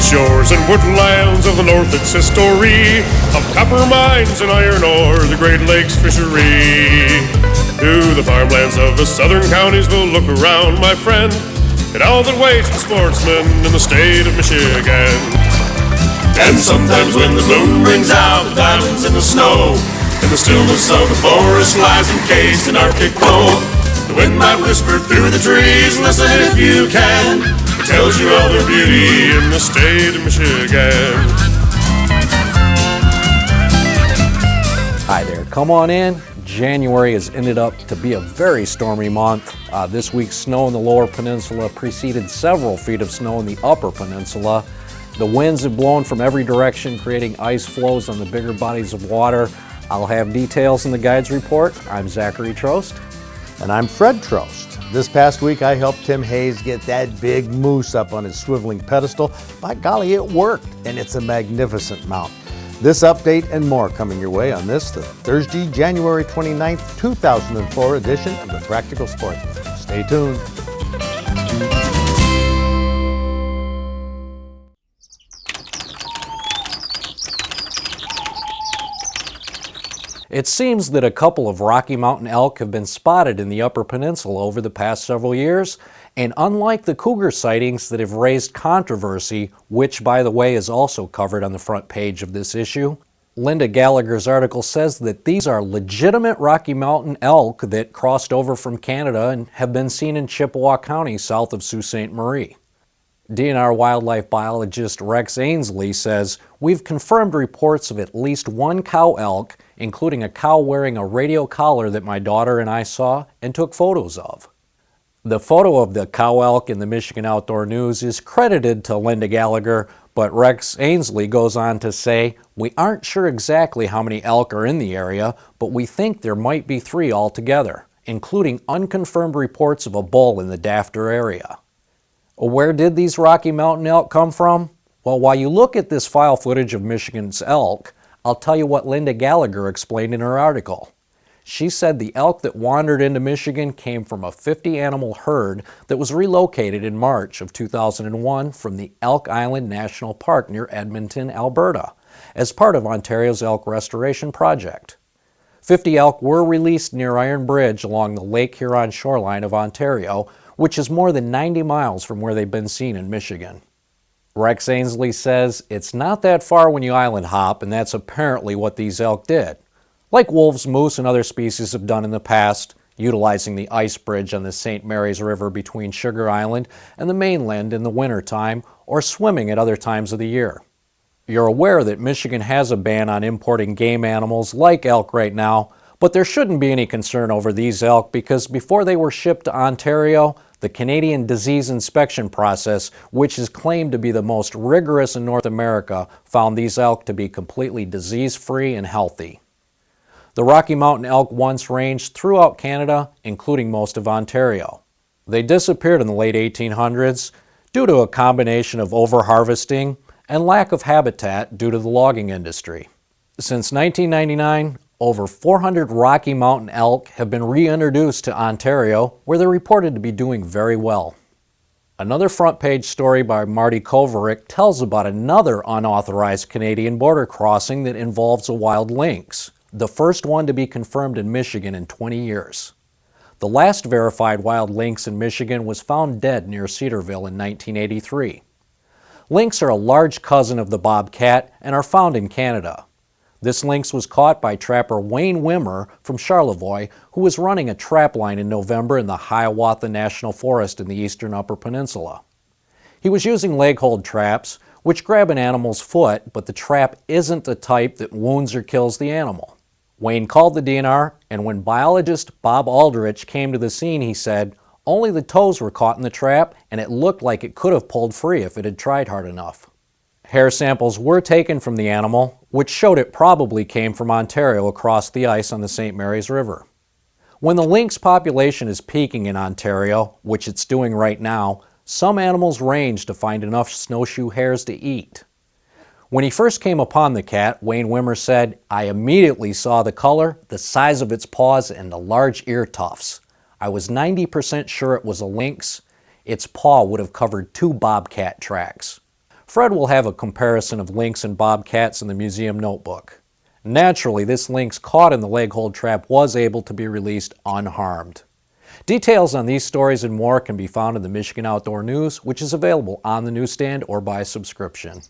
shores and woodlands of the north, it's history of copper mines and iron ore, the Great Lakes fishery. To the farmlands of the southern counties we'll look around, my friend, at all that waits the sportsman in the state of Michigan. And sometimes when the moon brings out the diamonds in the snow, and the stillness of the forest lies encased in Arctic cold, the wind might whisper through the trees, listen if you can, it tells you of their beauty in the state of Michigan. Hi there, come on in. January has ended up to be a very stormy month. This week's snow in the lower peninsula preceded several feet of snow in the upper peninsula. The winds have blown from every direction, creating ice flows on the bigger bodies of water. I'll have details in the guide's report. I'm Zachary Trost. And I'm Fred Trost. This past week I helped Tim Hayes get that big moose up on his swiveling pedestal. By golly, it worked, and it's a magnificent mount. This update and more coming your way on this, the Thursday, January 29th, 2004 edition of the Practical Sportsman. Stay tuned. It seems that a couple of Rocky Mountain elk have been spotted in the Upper Peninsula over the past several years, and unlike the cougar sightings that have raised controversy, which by the way is also covered on the front page of this issue, Linda Gallagher's article says that these are legitimate Rocky Mountain elk that crossed over from Canada and have been seen in Chippewa County south of Sault Ste. Marie. DNR wildlife biologist Rex Ainsley says, "We've confirmed reports of at least one cow elk, including a cow wearing a radio collar that my daughter and I saw and took photos of." The photo of the cow elk in the Michigan Outdoor News is credited to Linda Gallagher, but Rex Ainsley goes on to say, "We aren't sure exactly how many elk are in the area, but we think there might be 3 altogether, including unconfirmed reports of a bull in the Dafter area." Where did these Rocky Mountain elk come from? Well, while you look at this file footage of Michigan's elk, I'll tell you what Linda Gallagher explained in her article. She said the elk that wandered into Michigan came from a 50-animal herd that was relocated in March of 2001 from the Elk Island National Park near Edmonton, Alberta, as part of Ontario's elk restoration project. 50 elk were released near Iron Bridge along the Lake Huron shoreline of Ontario, which is more than 90 miles from where they've been seen in Michigan. Rex Ainsley says it's not that far when you island hop, and that's apparently what these elk did. Like wolves, moose, and other species have done in the past, utilizing the ice bridge on the St. Mary's River between Sugar Island and the mainland in the wintertime, or swimming at other times of the year. You're aware that Michigan has a ban on importing game animals like elk right now, but there shouldn't be any concern over these elk because before they were shipped to Ontario, the Canadian Disease Inspection Process, which is claimed to be the most rigorous in North America, found these elk to be completely disease-free and healthy. The Rocky Mountain elk once ranged throughout Canada, including most of Ontario. They disappeared in the late 1800s due to a combination of over-harvesting and lack of habitat due to the logging industry. Since 1999, over 400 Rocky Mountain elk have been reintroduced to Ontario, where they're reported to be doing very well. Another front page story by Marty Kovaric tells about another unauthorized Canadian border crossing that involves a wild lynx, the first one to be confirmed in Michigan in 20 years. The last verified wild lynx in Michigan was found dead near Cedarville in 1983. Lynx are a large cousin of the bobcat and are found in Canada. This lynx was caught by trapper Wayne Wimmer from Charlevoix, who was running a trap line in November in the Hiawatha National Forest in the eastern Upper Peninsula. He was using leg-hold traps, which grab an animal's foot, but the trap isn't the type that wounds or kills the animal. Wayne called the DNR, and when biologist Bob Aldrich came to the scene, he said, "Only the toes were caught in the trap, and it looked like it could have pulled free if it had tried hard enough." Hair samples were taken from the animal, which showed it probably came from Ontario across the ice on the St. Mary's River. When the lynx population is peaking in Ontario, which it's doing right now, some animals range to find enough snowshoe hares to eat. When he first came upon the cat, Wayne Wimmer said, "I immediately saw the color, the size of its paws, and the large ear tufts. I was 90% sure it was a lynx. Its paw would have covered 2 bobcat tracks." Fred will have a comparison of lynx and bobcats in the museum notebook. Naturally, this lynx caught in the leg hold trap was able to be released unharmed. Details on these stories and more can be found in the Michigan Outdoor News, which is available on the newsstand or by subscription.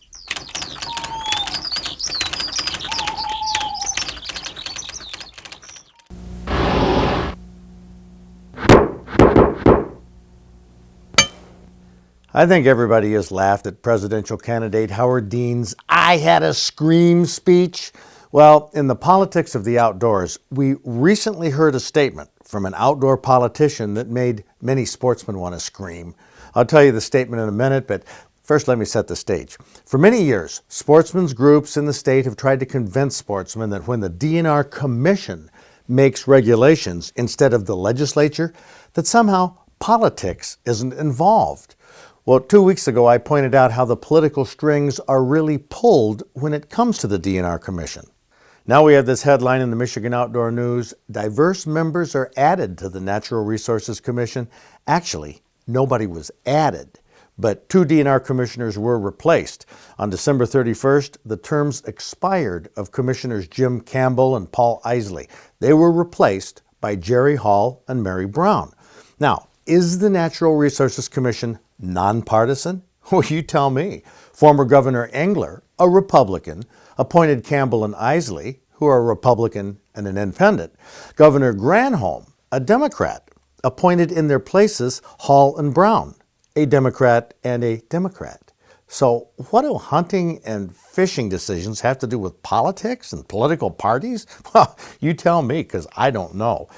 I think everybody has laughed at presidential candidate Howard Dean's "I had a scream" speech. Well, in the politics of the outdoors, we recently heard a statement from an outdoor politician that made many sportsmen want to scream. I'll tell you the statement in a minute, but first let me set the stage. For many years, sportsmen's groups in the state have tried to convince sportsmen that when the DNR Commission makes regulations instead of the legislature, that somehow politics isn't involved. Well, 2 weeks ago, I pointed out how the political strings are really pulled when it comes to the DNR Commission. Now we have this headline in the Michigan Outdoor News: diverse members are added to the Natural Resources Commission. Actually, nobody was added, but 2 DNR commissioners were replaced. On December 31st, the terms expired of Commissioners Jim Campbell and Paul Isley. They were replaced by Jerry Hall and Mary Brown. Now, is the Natural Resources Commission nonpartisan? Well, you tell me. Former Governor Engler, a Republican, appointed Campbell and Isley, who are a Republican and an independent. Governor Granholm, a Democrat, appointed in their places Hall and Brown, a Democrat and a Democrat. So what do hunting and fishing decisions have to do with politics and political parties? Well, you tell me, because I don't know.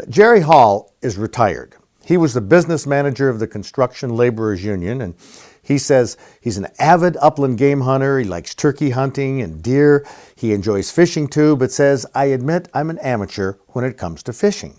Jerry Hall is retired. He was the business manager of the Construction Laborers Union, and he says he's an avid upland game hunter. He likes turkey hunting and deer. He enjoys fishing too, but says, "I admit I'm an amateur when it comes to fishing."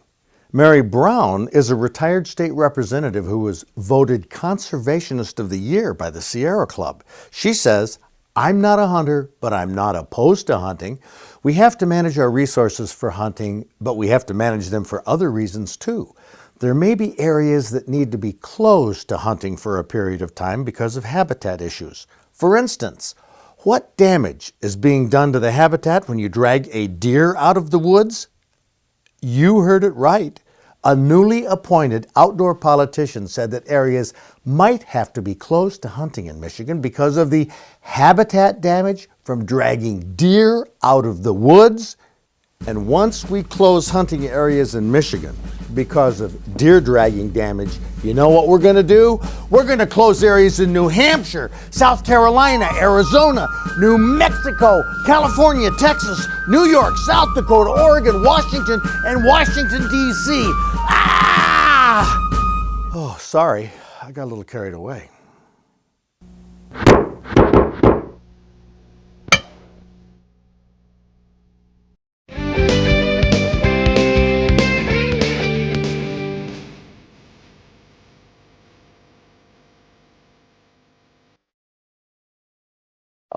Mary Brown is a retired state representative who was voted Conservationist of the Year by the Sierra Club. She says, "I'm not a hunter, but I'm not opposed to hunting. We have to manage our resources for hunting, but we have to manage them for other reasons too. There may be areas that need to be closed to hunting for a period of time because of habitat issues. For instance, what damage is being done to the habitat when you drag a deer out of the woods?" You heard it right. A newly appointed outdoor politician said that areas might have to be closed to hunting in Michigan because of the habitat damage from dragging deer out of the woods. And once we close hunting areas in Michigan because of deer dragging damage, you know what we're going to do? We're going to close areas in New Hampshire, South Carolina, Arizona, New Mexico, California, Texas, New York, South Dakota, Oregon, Washington, and Washington, D.C. Ah! Oh, sorry. I got a little carried away.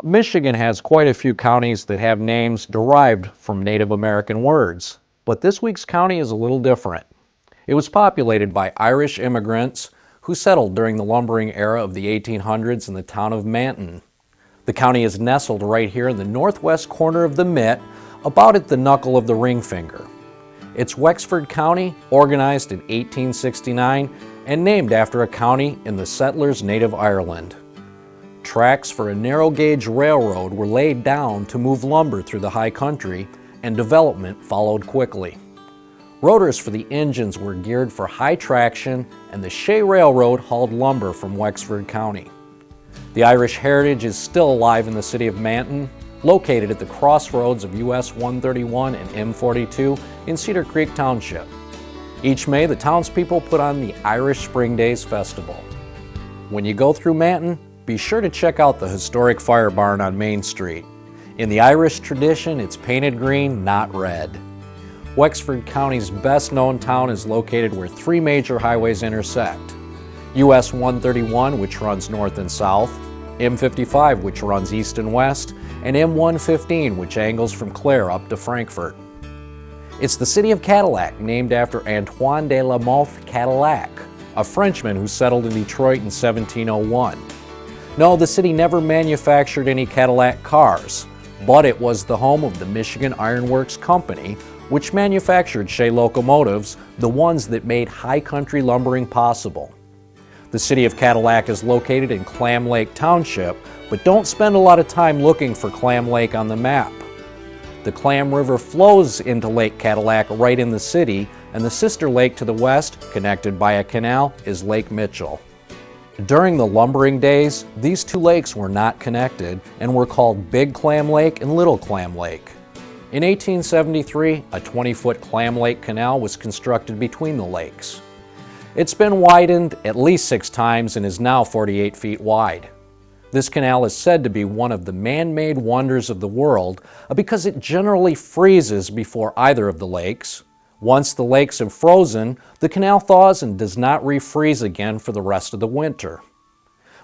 Michigan has quite a few counties that have names derived from Native American words, but this week's county is a little different. It was populated by Irish immigrants who settled during the lumbering era of the 1800s in the town of Mountain. The county is nestled right here in the northwest corner of the Mitt, about at the knuckle of the ring finger. It's Wexford County, organized in 1869 and named after a county in the settlers' native Ireland. Tracks for a narrow-gauge railroad were laid down to move lumber through the high country, and development followed quickly. Rotors for the engines were geared for high traction, and the Shea Railroad hauled lumber from Wexford County. The Irish heritage is still alive in the city of Mountain, located at the crossroads of US 131 and M42 in Cedar Creek Township. Each May, the townspeople put on the Irish Spring Days Festival. When you go through Mountain, be sure to check out the historic fire barn on Main Street. In the Irish tradition, it's painted green, not red. Wexford County's best-known town is located where 3 major highways intersect. US 131, which runs north and south, M55, which runs east and west, and M115, which angles from Clare up to Frankfort. It's the city of Cadillac, named after Antoine de la Mothe Cadillac, a Frenchman who settled in Detroit in 1701. No, the city never manufactured any Cadillac cars, but it was the home of the Michigan Iron Works Company, which manufactured Shea locomotives, the ones that made high country lumbering possible. The city of Cadillac is located in Clam Lake Township, but don't spend a lot of time looking for Clam Lake on the map. The Clam River flows into Lake Cadillac right in the city, and the sister lake to the west, connected by a canal, is Lake Mitchell. During the lumbering days, these two lakes were not connected and were called Big Clam Lake and Little Clam Lake. In 1873, a 20-foot Clam Lake Canal was constructed between the lakes. It's been widened at least 6 times and is now 48 feet wide. This canal is said to be one of the man-made wonders of the world because it generally freezes before either of the lakes. Once the lakes have frozen, the canal thaws and does not refreeze again for the rest of the winter.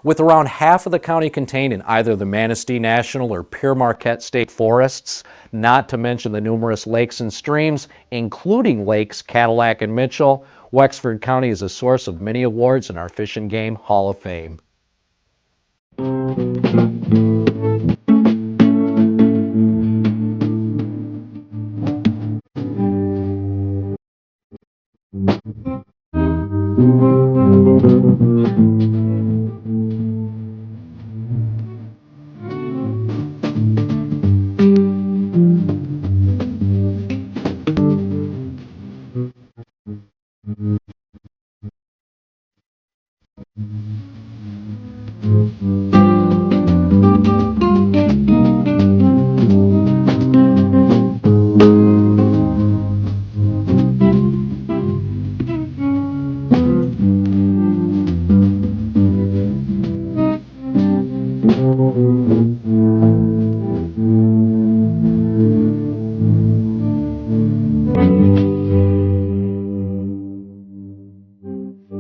With around half of the county contained in either the Manistee National or Pere Marquette State Forests, not to mention the numerous lakes and streams, including lakes Cadillac and Mitchell, Wexford County is a source of many awards in our Fish and Game Hall of Fame.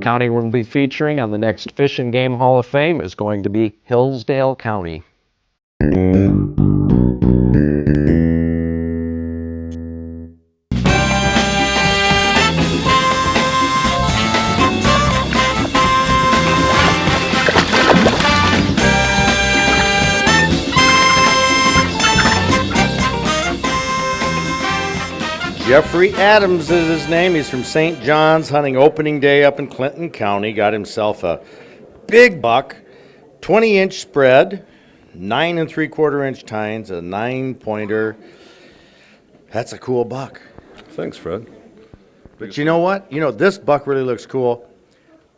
County we'll be featuring on the next Fish and Game Hall of Fame is going to be Hillsdale County. Jeffrey Adams is his name. He's from St. John's, hunting opening day up in Clinton County. Got himself a big buck, 20-inch spread, 9 3/4 inch tines, a 9-pointer. That's a cool buck. Thanks, Fred. But you know what? You know, this buck really looks cool,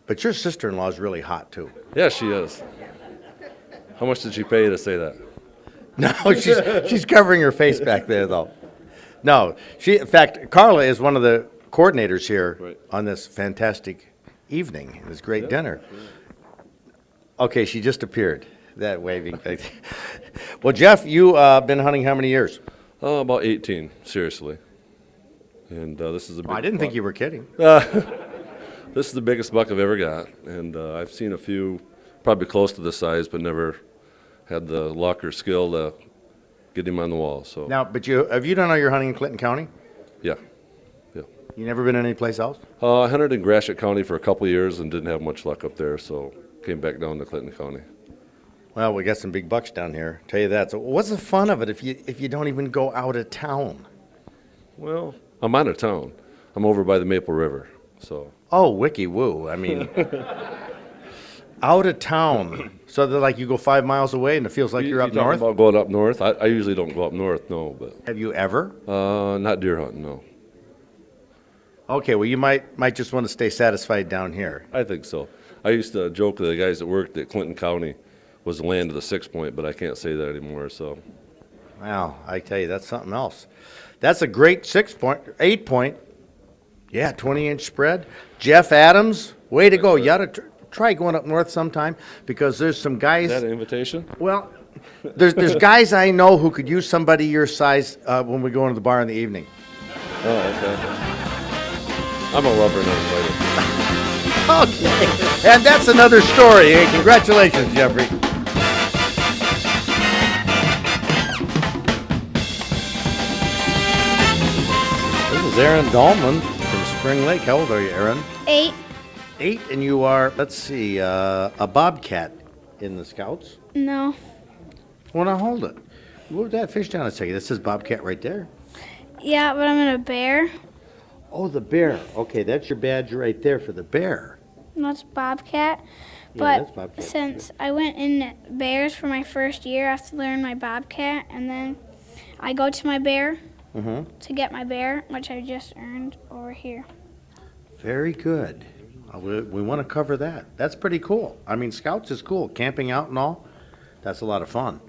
but your sister-in-law is really hot, too. Yeah, she is. How much did she pay you to say that? No, she's covering her face back there, though. No, in fact, Carla is one of the coordinators here on this fantastic evening, this great dinner. Okay, she just appeared, that waving thing. Well, Jeff, you been hunting how many years? About 18, seriously. And this is a big I didn't think buck. you were kidding. This is the biggest buck I've ever got, and I've seen a few probably close to this size, but never had the luck or skill to get him on the wall. So Now, but have you done all your hunting in Clinton County? yeah. You never been any place else? I hunted in Gratiot County for a couple of years and didn't have much luck up there, so came back down to Clinton County. Well, we got some big bucks down here. Tell you that. So, what's the fun of it if you don't even go out of town? Well, I'm out of town. I'm over by the Maple River, so. Oh, wiki woo! I mean, out of town. So they're like you go 5 miles away and it feels like you're up talking north. about going up north? I usually don't go up north, no, but Have you ever? not deer hunting, no. Okay, well you might just want to stay satisfied down here. I think so. I used to joke to the guys that worked at Clinton County was the land of the 6-point, but I can't say that anymore. So, Wow, I tell you, that's something else. That's a great 6-point, 8-point. Yeah, 20-inch spread. Jeff Adams, way to go. You ought to try going up north sometime because there's some guys. is that an invitation? Well, there's guys I know who could use somebody your size when we go into the bar in the evening. Oh, okay. I'm a lover, not a fighter. Okay, and that's another story. Hey, congratulations, Jeffrey. This is Aaron Dahlman from Spring Lake. How old are you, Aaron? 8. 8, and you are, let's see, a bobcat in the Scouts? No. Well, now hold it. Move that fish down a second. This says bobcat right there. Yeah, but I'm in a bear. Oh, the bear. Okay, that's your badge right there for the bear. And that's bobcat. Yeah, But that's bobcat. since I went in bears for my first year, I have to learn my bobcat, and then I go to my bear to get my bear, which I just earned over here. Very good. We want to cover that. That's pretty cool. I mean, Scouts is cool. Camping out and all, that's a lot of fun.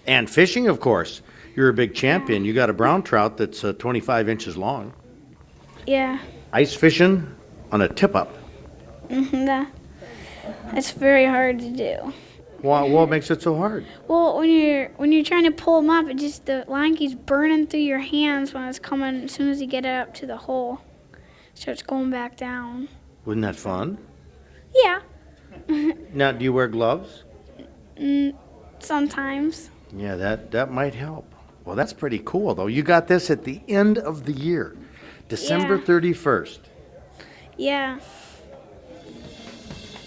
And fishing, of course. You're a big champion. You got a brown trout that's 25 inches long. Yeah. Ice fishing on a tip-up. That's very hard to do. What makes it so hard? Well, when you're trying to pull them up, the line keeps burning through your hands when it's coming. As soon as you get it up to the hole, it starts going back down. Wasn't that fun? Yeah. Now, do you wear gloves? Sometimes. Yeah, that might help. Well, that's pretty cool, though. You got this at the end of the year, December Yeah. 31st. Yeah.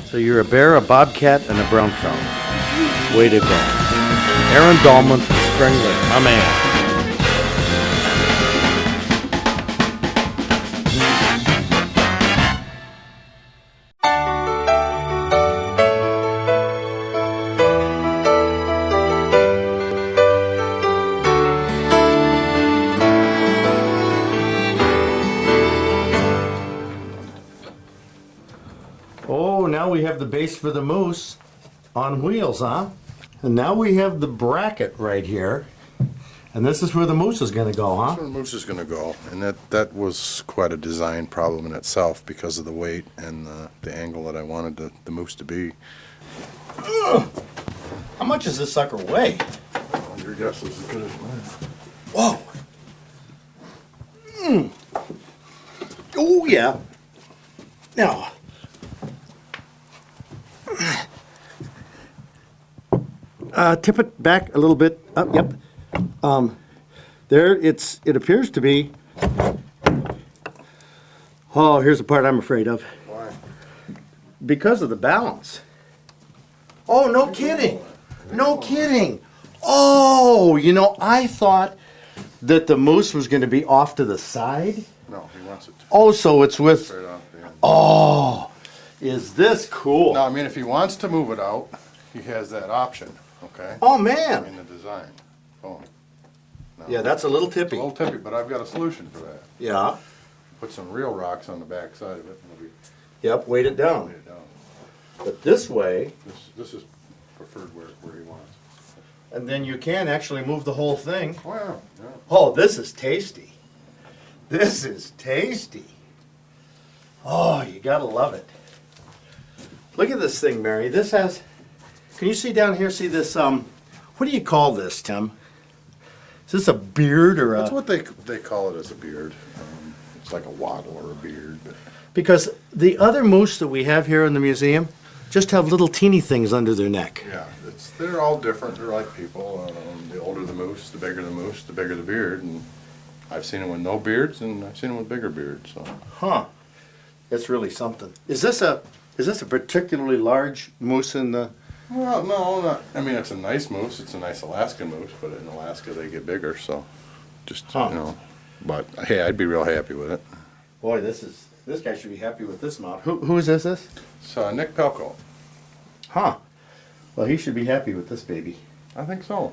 So you're a bear, a bobcat, and a brown trout. Way to go. Aaron Dahlman from Spring Lake, my man. Oh, now we have the base for the moose on wheels, huh? And now we have the bracket right here. And this is where the moose is going to go, huh? That's where the moose is going to go, and that was quite a design problem in itself because of the weight and the angle that I wanted the moose to be. Ugh. How much does this sucker weigh? Well, your guess is as good as mine. Whoa. Oh, yeah. Now, tip it back a little bit. Up, yep. There, it appears to be. Oh, here's the part I'm afraid of. Why? Because of the balance. Oh, no kidding. No kidding. Oh, I thought that the moose was going to be off to the side. No, he wants it to Oh, so it's with. straight off the end. Oh, is this cool? No, I mean, if he wants to move it out, he has that option, okay? Oh, In man. the design. Boom. No, Yeah, that's a little it's a tippy. little tippy, but I've got a solution for that. Yeah. Put some real rocks on the back side of it, and it'll be Yep, weight it down. laid down. But this way, This is preferred where he wants. and then you can actually move the whole thing. Wow, yeah. Oh, this is tasty. This is tasty. Oh, you gotta love it. Look at this thing, Mary. This has, can you see down here, see this, what do you call this, Tim? Is this a beard or That's a, what they call it as a beard. It's like a wattle or a beard, but because the other moose that we have here in the museum just have little teeny things under their neck. yeah, they're all different. They're like people. The older the moose, the bigger the beard. And I've seen them with no beards, and I've seen them with bigger beards. So Huh. That's really something. Is this a particularly large moose in the, well, no, not. I mean, it's a nice moose. It's a nice Alaskan moose, but in Alaska they get bigger. So just Huh. But hey, I'd be real happy with it. boy, this guy should be happy with this mount. Who is this? So Nick Pelko, Huh. Well, he should be happy with this baby. I think so.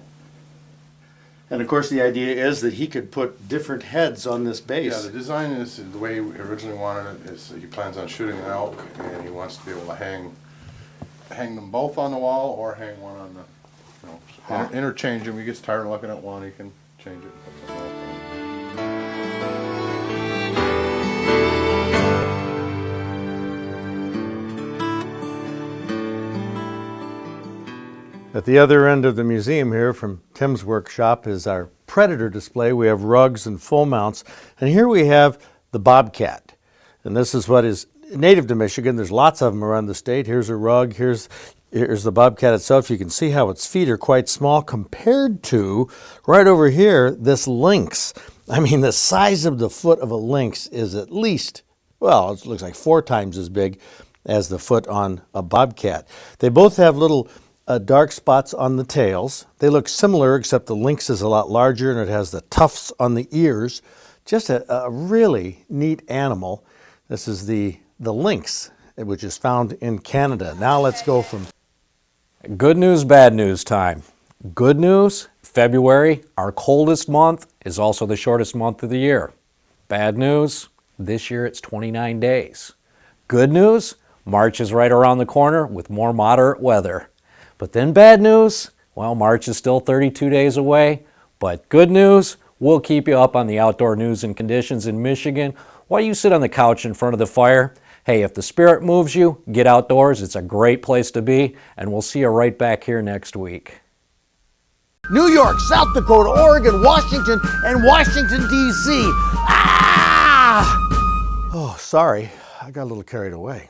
And of course, the idea is that he could put different heads on this Yeah, base. the design is the way he originally wanted it. Is he plans on shooting an elk, and he wants to be able to hang them both on the wall or hang one on the, Huh. interchange them. He gets tired of looking at one, he can change it. Put something else on. At the other end of the museum here from Tim's workshop is our predator display. We have rugs and full mounts. And here we have the bobcat. And this is what is native to Michigan. There's lots of them around the state. Here's a rug. Here's the bobcat itself. You can see how its feet are quite small compared to, right over here, this lynx. I mean, the size of the foot of a lynx is at least, well, it looks like 4 times as big as the foot on a bobcat. They both have little dark spots on the tails. They look similar, except the lynx is a lot larger and it has the tufts on the ears. Just a really neat animal. This is the lynx, which is found in Canada. Now let's go from Good news, bad news time. Good news, February, our coldest month, is also the shortest month of the year. Bad news, this year it's 29 days. Good news, March is right around the corner with more moderate weather. But then bad news, well, March is still 32 days away. But good news, we'll keep you up on the outdoor news and conditions in Michigan while you sit on the couch in front of the fire. Hey, if the spirit moves you, get outdoors. It's a great place to be, and we'll see you right back here next week. New York, South Dakota, Oregon, Washington, and Washington, D.C. Ah! Oh, sorry, I got a little carried away.